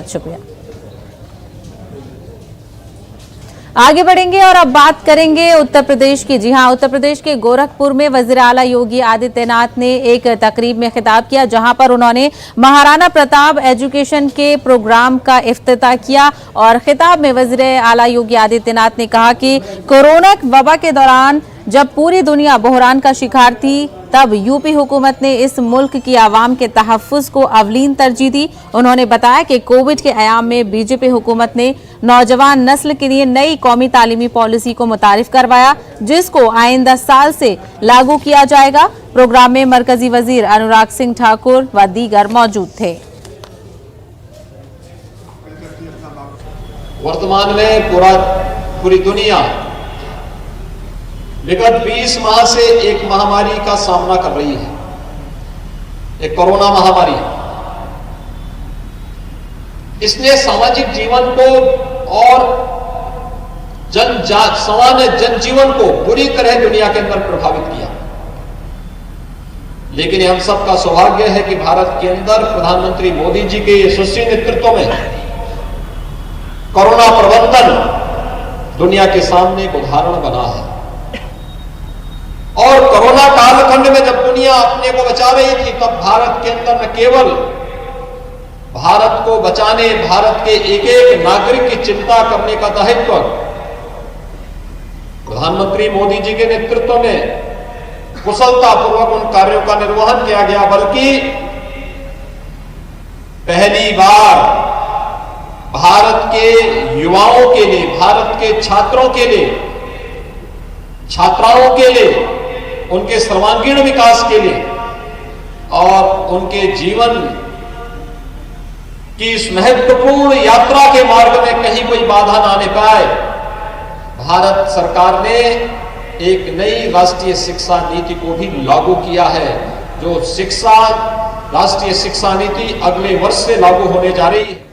बहुत शुक्रिया। आगे बढ़ेंगे और अब बात करेंगे उत्तर प्रदेश की। जी हां, उत्तर प्रदेश के गोरखपुर में वजीर आला योगी आदित्यनाथ ने एक तकरीब में खिताब किया, जहां पर उन्होंने महाराणा प्रताप एजुकेशन के प्रोग्राम का इफ्तिताह किया। और खिताब में वजीर आला योगी आदित्यनाथ ने कहा कि कोरोना वबा के दौरान जब पूरी दुनिया बहरान का शिकार थी, तब यूपी हुकूमत ने इस मुल्क की आवाम के तहफ्फुज को अवलीन तरजीह दी। उन्होंने बताया कि कोविड के अयाम में बीजेपी हुकूमत ने नौजवान नस्ल के लिए नई कौमी तालीमी पॉलिसी को मुतारिफ करवाया, जिसको आइंदा साल से लागू किया जाएगा। प्रोग्राम में मरकजी वजीर अनुराग सिंह ठाकुर व दीगर मौजूद थे। वर्तमान में पूरी दुनिया विगत 20 माह से एक महामारी का सामना कर रही है, एक कोरोना महामारी। इसने सामाजिक जीवन को और सामान्य जनजीवन को बुरी तरह दुनिया के अंदर प्रभावित किया। लेकिन हम सबका सौभाग्य है कि भारत के अंदर प्रधानमंत्री मोदी जी के यशस्वी नेतृत्व में कोरोना प्रबंधन दुनिया के सामने एक उदाहरण बना है। और कोरोना कालखंड में जब दुनिया अपने को बचा रही थी, तब भारत के अंदर न केवल भारत को बचाने, भारत के एक एक नागरिक की चिंता करने का दायित्व प्रधानमंत्री मोदी जी के नेतृत्व में कुशलतापूर्वक उन कार्यों का निर्वहन किया गया, बल्कि पहली बार भारत के युवाओं के लिए, भारत के छात्रों के लिए, छात्राओं के लिए, उनके सर्वांगीण विकास के लिए और उनके जीवन की इस महत्वपूर्ण यात्रा के मार्ग में कहीं कोई बाधा ना आने पाए, भारत सरकार ने एक नई राष्ट्रीय शिक्षा नीति को भी लागू किया है। जो राष्ट्रीय शिक्षा नीति अगले वर्ष से लागू होने जा रही है।